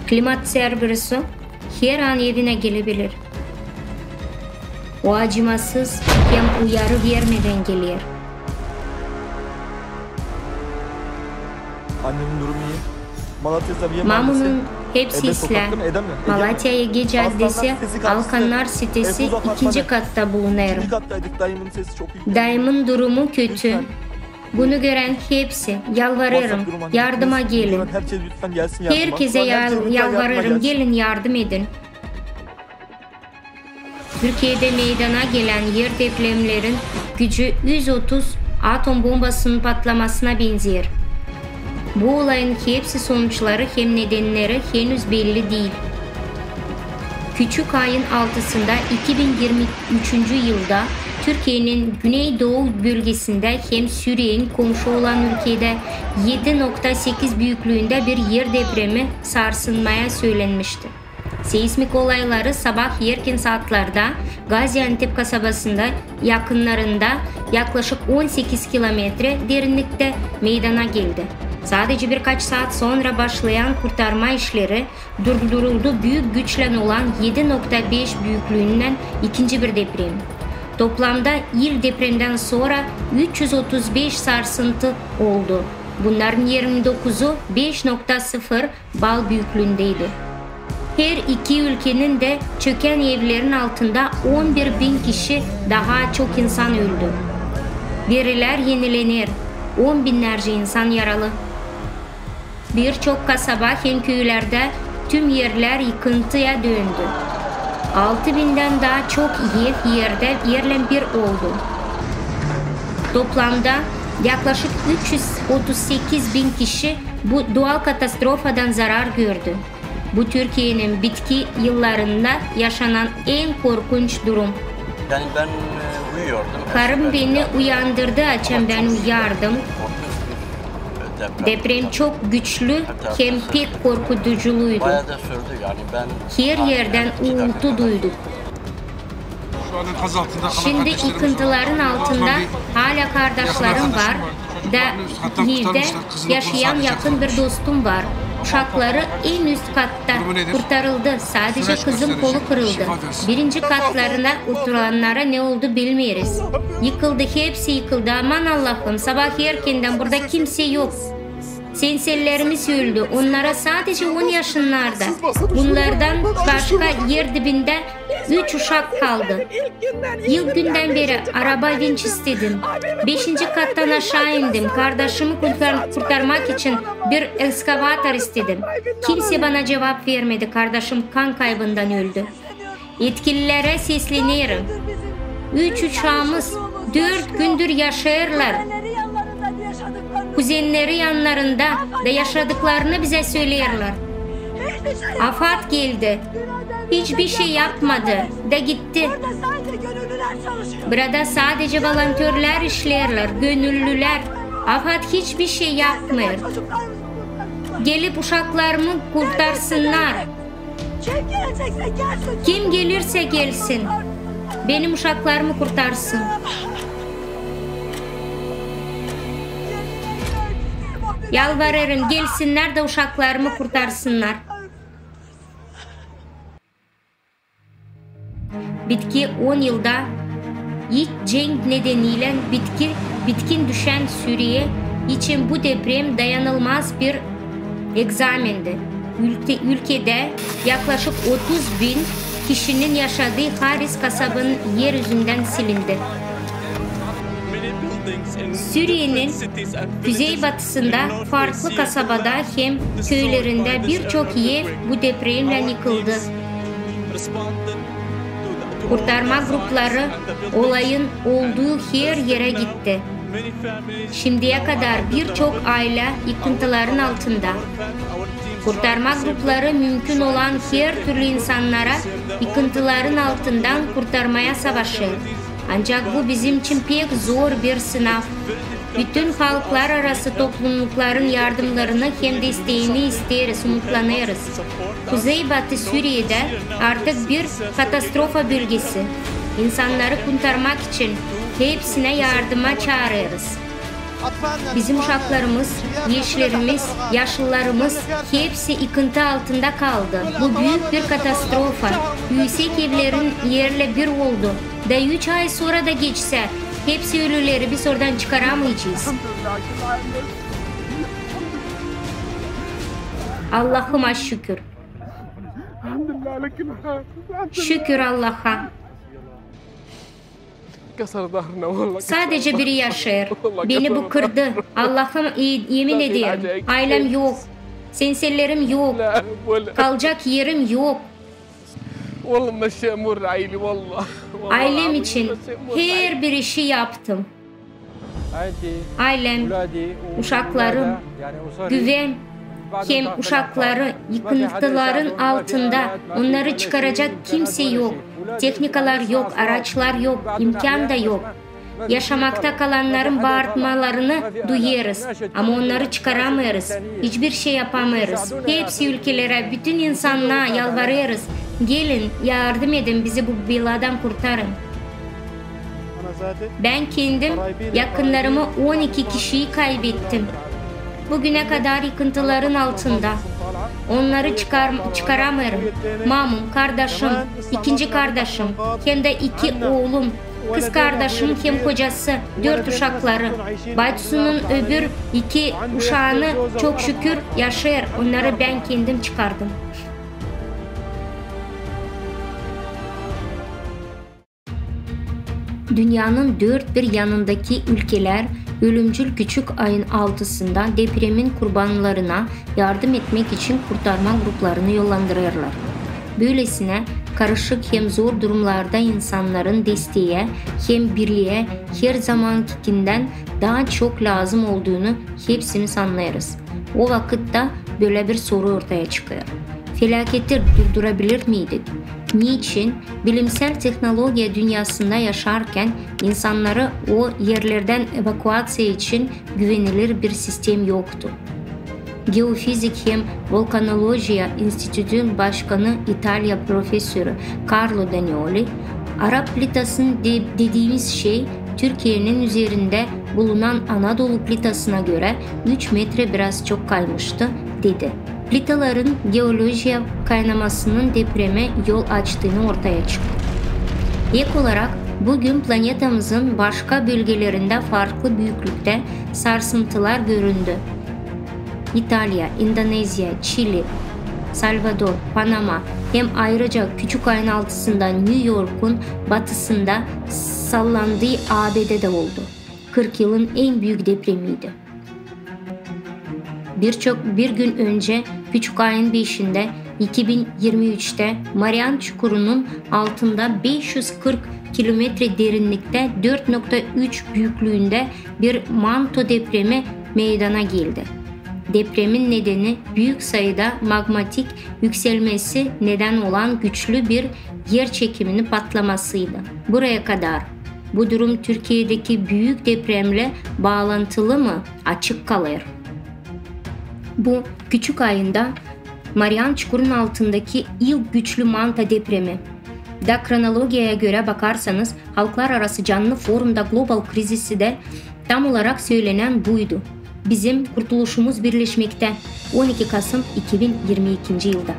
Klimat servisi her an evine gelebilir. O acımasız hem uyarı vermeden gelir. Annemin durumu iyi. Malatya Sabiye Mamun'un hepsi İslam. Malatya Ege Caddesi Alkanlar sitesi 2. katta bulunur. 2. kattaydık, dayımın sesi çok iyi. Dayımın durumu kötü. Bunu gören hepsi yalvarırım yardıma gelin. Herkes lütfen gelsin yardıma. Herkese yalvarırım gelin yardım edin. Türkiye'de meydana gelen yer depremlerin gücü 130 atom bombasının patlamasına benziyor. Bu olayın hepsi sonuçları hem nedenleri henüz belli değil. Küçük ayın 6'sında 2023. yılda Türkiye'nin güneydoğu bölgesinde hem Suriye'nin komşu olan ülkede 7.8 büyüklüğünde bir yer depremi sarsılmaya söylenmişti. Seismik olayları sabah erken saatlerde Gaziantep kasabasında yakınlarında yaklaşık 18 kilometre derinlikte meydana geldi. Sadece birkaç saat sonra başlayan kurtarma işleri durduruldu. Büyük güçle olan 7.5 büyüklüğünden ikinci bir deprem. Toplamda il depremden sonra 335 sarsıntı oldu. Bunların 29'u 5.0 bal büyüklüğündeydi. Her iki ülkenin de çöken evlerin altında 11.000 kişi daha çok insan öldü. Veriler yenilenir. 10 binlerce insan yaralı. Birçok kasaba hem köylerde tüm yerler yıkıntıya döndü. 6.000'den daha çok ev yerle bir oldu. Toplamda yaklaşık 338.000 kişi bu doğal katastrofadan zarar gördü. Bu Türkiye'nin bitki yıllarında yaşanan en korkunç durum. Yani ben uyuyordum. Karım beni uyandırdı, açım ben uyardım. Deprem çok güçlü hem pek korkutuculuydu. Bayağı da sürdü yani ben. Her yerden uğultu duyduk. Şimdi yıkıntıların altında hala kardeşlerim var da evde yaşayan yakın bir dostum var. Uşakları en üst katta kurtarıldı. Sadece kızım kolu kırıldı. Birinci katlarına oturanlara ne oldu bilmiyoruz. Yıkıldı, hepsi yıkıldı. Aman Allah'ım, sabah erkenden burada kimse yok. Sensellerimiz öldü. Onlara sadece 10 yaşlarında. Bunlardan başka yer dibinde 3 uşak kaldı. İlk günden beri araba vinç istedim. 5. kattan aşağı indim. Kardeşimi kurtarmak için bir ekskavatör istedim. Kimse bana cevap vermedi. Kardeşim kan kaybından öldü. Yetkililere sesleniyorum. 3 uşağımız 4 gündür yaşıyorlar. Kuzenleri yanlarında da yaşadıklarını bize söylüyorlar. Afat geldi. Hiçbir şey yapmadı da gitti. Burada sadece volontörler işlerler, gönüllüler. Afat hiçbir şey yapmıyor. Gelip uşaklarımı kurtarsınlar. Kim gelirse gelsin. Benim uşaklarımı kurtarsın. Yalvarırım gelsinler de uşaklarımı kurtarsınlar. Bitki 10 yılda iç cenk nedeniyle bitkin düşen Suriye için bu deprem dayanılmaz bir egzamendi. Ülkede yaklaşık 30.000 kişinin yaşadığı Haris kasabının yeryüzünden silindi. Suriye'nin kuzeybatısında farklı kasabada hem köylerinde birçok ev bu depremle yıkıldı. Kurtarma grupları olayın olduğu her yere gitti. Şimdiye kadar birçok aile yıkıntıların altında. Kurtarma grupları mümkün olan her türlü insanlara yıkıntıların altından kurtarmaya savaşıyor. Ancak bu bizim için pek zor bir sınav. Bütün halklar arası toplulukların yardımlarını hem desteğini isteriz, umutlanırız. Kuzeybatı Suriye'de artık bir katastrofa bölgesi. İnsanları kurtarmak için hepsine yardıma çağırırız. Bizim uşaklarımız, gençlerimiz, yaşlılarımız hepsi yıkıntı altında kaldı. Bu büyük bir katastrofa. Yüksek evlerin yerle bir oldu. Da 3 ay sonra da geçse hepsi ölüleri biz oradan çıkaramayacağız. Allah'ıma şükür. Şükür Allah'a. Sadece biri yaşar. Beni bu kırdı. Allah'ım yemin ediyorum. Ailem yok. Senselerim yok. Kalacak yerim yok. Ailem için her bir işi yaptım. Ailem, uşaklarım, güven, hem uşakları yıkıntıların altında, onları çıkaracak kimse yok. Teknikalar yok, araçlar yok, imkan da yok. Yaşamakta kalanların bağırtmalarını duyuyoruz ama onları çıkaramıyoruz. Hiçbir şey yapamıyoruz. Hepsi ülkelere, bütün insanlığa yalvarıyoruz. Gelin, yardım edin, bizi bu beladan kurtarın. Ben kendim yakınlarımı 12 kişiyi kaybettim. Bugüne kadar yıkıntıların altında. Onları çıkaramıyorum. Mamum, kardeşim, ikinci kardeşim, hem de 2 oğlum, kız kardeşim hem kocası, 4 uşakları. Baytusu'nun öbür 2 uşağını çok şükür yaşar. Onları ben kendim çıkardım. Dünyanın dört bir yanındaki ülkeler ölümcül küçük ayın 6'sında depremin kurbanlarına yardım etmek için kurtarma gruplarını yollandırırlar. Böylesine karışık hem zor durumlarda insanların desteğe hem birliğe her zamankinden daha çok lazım olduğunu hepsimiz anlarız. O vakitte böyle bir soru ortaya çıkıyor. Felaketi durdurabilir miydik? Niçin? Bilimsel teknoloji dünyasında yaşarken insanları o yerlerden evakuasyon için güvenilir bir sistem yoktu. Geofizik hem Volkanoloji Enstitüsü'nün başkanı İtalya Profesörü Carlo Danioli, Arap plitasının dediğimiz şey Türkiye'nin üzerinde bulunan Anadolu plitasına göre 3 metre biraz çok kaymıştı, dedi. Plitaların geolojiye kaynamasının depreme yol açtığını ortaya çıktı. Ek olarak bugün planetamızın başka bölgelerinde farklı büyüklükte sarsıntılar göründü. İtalya, Endonezya, Çili, Salvador, Panama hem ayrıca küçük ayın altısında New York'un batısında sallandığı ABD'de oldu. 40 yılın en büyük depremiydi. Bir gün önce küçük ayın 5'inde 2023'te Mariana Çukuru'nun altında 540 kilometre derinlikte 4.3 büyüklüğünde bir manto depremi meydana geldi. Depremin nedeni büyük sayıda magmatik yükselmesi neden olan güçlü bir yer çekiminin patlamasıydı. Buraya kadar bu durum Türkiye'deki büyük depremle bağlantılı mı açık kalır. Bu küçük ayında Mariana Çukuru'nun altındaki ilk güçlü manto depremi. Da kronolojiye göre bakarsanız Halklar Arası Canlı Forum'da global krizisi de tam olarak söylenen buydu. Bizim kurtuluşumuz birleşmekte 12 Kasım 2022 yılda.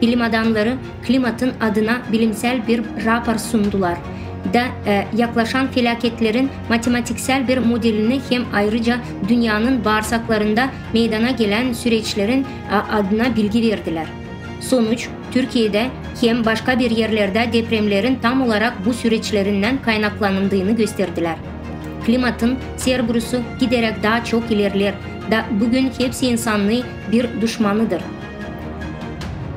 Bilim adamları klimatın adına bilimsel bir rapor sundular da yaklaşan felaketlerin matematiksel bir modelini hem ayrıca dünyanın bağırsaklarında meydana gelen süreçlerin adına bilgi verdiler. Sonuç, Türkiye'de hem başka bir yerlerde depremlerin tam olarak bu süreçlerinden kaynaklandığını gösterdiler. Klimatın Cerberus'u giderek daha çok ilerler da bugün hepsi insanlığı bir düşmanıdır.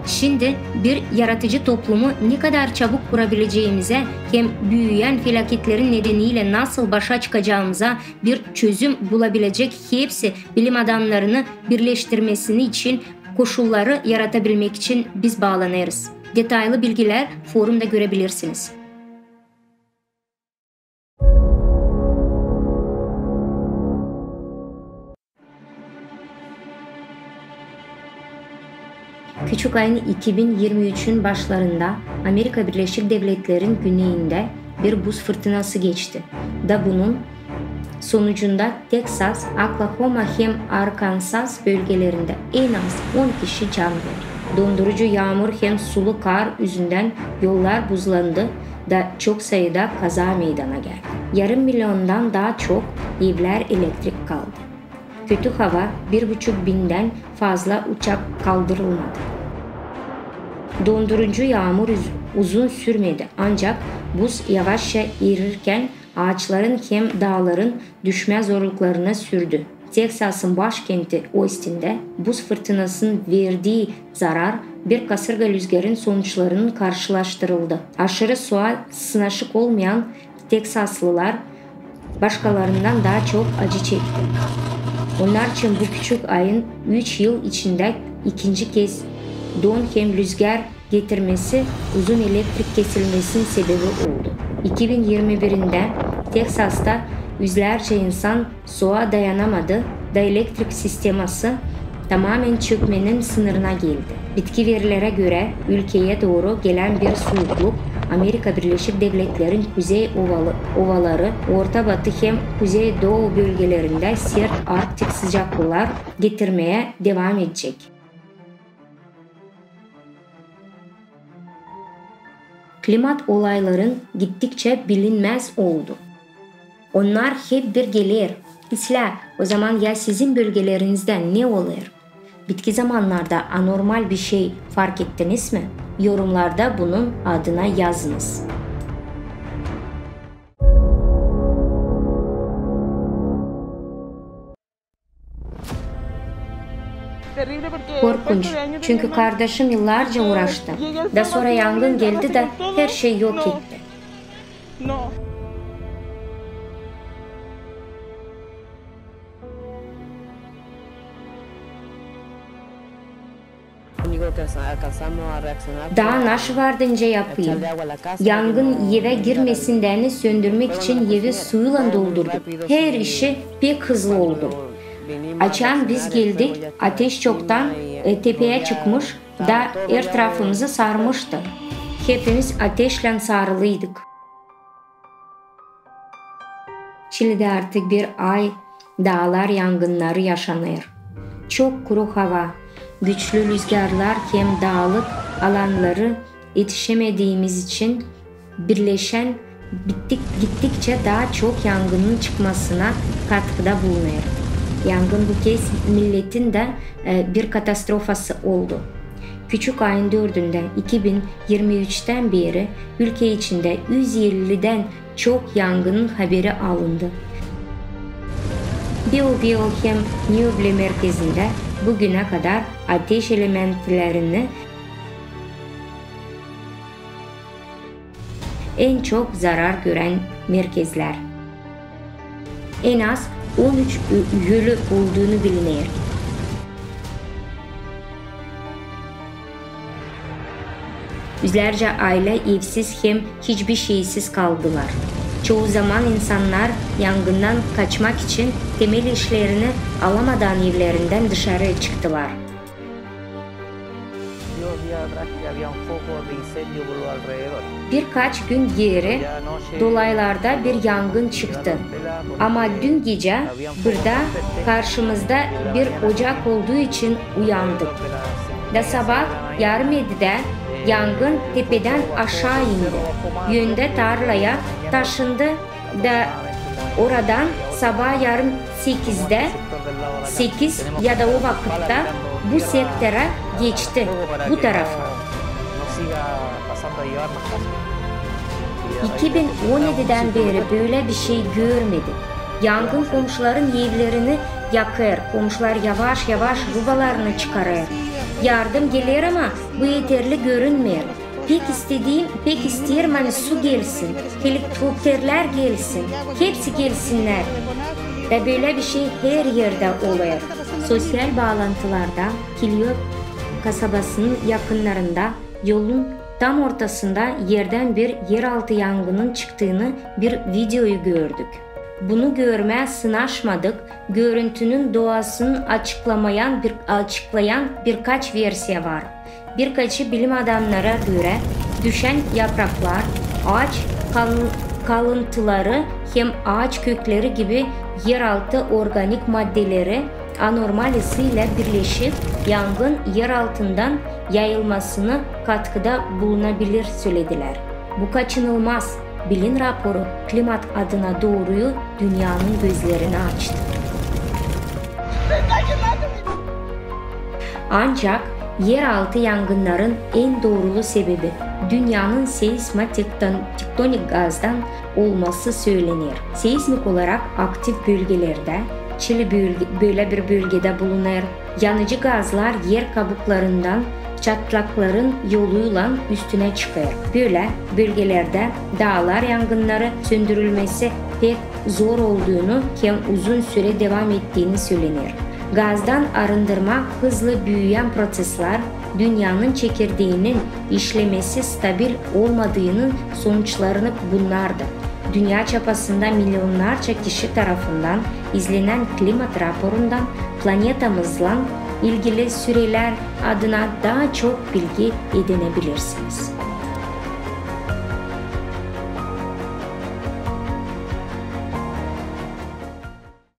Şimdi bir yaratıcı toplumu ne kadar çabuk kurabileceğimize hem büyüyen felaketlerin nedeniyle nasıl başa çıkacağımıza bir çözüm bulabilecek hepsi bilim adamlarını birleştirmesini için koşulları yaratabilmek için biz bağlanırız. Detaylı bilgiler forumda görebilirsiniz. Küçük ayın 2023'ün başlarında Amerika Birleşik Devletleri'nin güneyinde bir buz fırtınası geçti. Da bunun Sonucunda Texas, Oklahoma hem Arkansas bölgelerinde en az 10 kişi can verdi. Dondurucu yağmur hem sulu kar yüzünden yollar buzlandı da çok sayıda kaza meydana geldi. Yarım milyondan daha çok evler elektrik kaldı. Kötü hava 1.500'den fazla uçak kaldırılmadı. Dondurucu yağmur uzun sürmedi ancak buz yavaşça erirken ağaçların hem dağların düşme zorluklarına sürdü. Texas'ın başkenti Austin'de buz fırtınasının verdiği zarar bir kasırga rüzgarın sonuçlarının karşılaştırıldı. Aşırı soğuğa sınışık olmayan Teksaslılar başkalarından daha çok acı çekti. Onlar için bu küçük ayın 3 yıl içinde ikinci kez don hem rüzgar getirmesi uzun elektrik kesilmesinin sebebi oldu. 2021'de Teksas'ta yüzlerce insan soğuğa dayanamadı da elektrik sisteması tamamen çökmenin sınırına geldi. Bitki verilere göre ülkeye doğru gelen bir soğukluk Amerika Birleşik Devletleri'nin kuzey ovaları, Orta Batı hem Kuzey Doğu bölgelerinde sert Arktik sıcaklıklar getirmeye devam edecek. Klimat olayların gittikçe bilinmez oldu. Onlar hep bir gelir. İsla, o zaman ya sizin bölgelerinizde ne olur? Bitki zamanlarda anormal bir şey fark ettiniz mi? Yorumlarda bunun adına yazınız. Korkunç. Çünkü kardeşim yıllarca uğraştı. Da sonra yangın geldi de her şey yok etti. Daha nasıl vardınca yapayım? Yangın eve girmesinden söndürmek için evi suyla doldurduk. Her işi pek hızlı oldu. Açan biz geldik, ateş çoktan tepeye çıkmış da etrafımızı sarmıştı. Hepimiz ateşle sarılıydık. Çili'de artık bir ay dağlar yangınları yaşanır. Çok kuru hava, güçlü rüzgarlar hem dağlık alanları yetişemediğimiz için birleşen gittikçe daha çok yangının çıkmasına katkıda bulunuyor. Yangın bu kez milletin de bir katastrofası oldu. Küçük ayın 4'ünde 2023'ten beri ülke içinde 150'den çok yangının haberi alındı. Biohem Nüble merkezinde bugüne kadar ateş elementlerini en çok zarar gören merkezler. En az 13 ölü olduğunu biliniyor. Yüzlerce aile evsiz hem hiçbir şeysiz kaldılar. Çoğu zaman insanlar yangından kaçmak için temel işlerini alamadan evlerinden dışarı çıktılar. Birkaç gün geri dolaylarda bir yangın çıktı. Ama dün gece burada karşımızda bir ocak olduğu için uyandık. Da sabah yarım 7'de yangın tepeden aşağı indi. Yönde tarlaya taşındı da oradan sabah yarım 8'de 8 ya da o vakitte bu sektöre geçti, bu tarafa. 2017'den beri böyle bir şey görmedik. Yangın komşuların evlerini yakır, komşular yavaş yavaş rubalarını çıkarır. Yardım gelir ama bu yeterli görünmüyor. Pek isterim hani su gelsin, helikopterler gelsin, hepsi gelsinler. Ve böyle bir şey her yerde oluyor. Sosyal bağlantılarda Kilyo kasabasının yakınlarında yolun tam ortasında yerden bir yeraltı yangının çıktığını bir videoyu gördük. Bunu görmeye sınaşmadık. Görüntünün doğasını açıklayan birkaç versiya var. Birkaçı bilim adamlara göre düşen yapraklar, ağaç kalıntıları hem ağaç kökleri gibi yeraltı organik maddeleri anormal ısıyla birleşip yangın yer altından yayılmasına katkıda bulunabilir söylediler. Bu kaçınılmaz. Bilim raporu klimat adına doğruyu dünyanın gözlerini açtı. Ancak yeraltı yangınların en doğrulu sebebi dünyanın tektonik gazdan olması söylenir. Seismik olarak aktif bölgelerde, Çili böyle bir bölgede bulunur. Yanıcı gazlar yer kabuklarından çatlakların yoluyla üstüne çıkar. Böyle bölgelerde dağlar yangınları söndürülmesi pek zor olduğunu hem uzun süre devam ettiğini söylenir. Gazdan arındırma hızlı büyüyen prosesler, dünyanın çekirdeğinin işlemesi stabil olmadığının sonuçlarını bunlardı. Dünya çapasında milyonlarca kişi tarafından izlenen klimat raporundan planetamızla ilgili süreler adına daha çok bilgi edinebilirsiniz.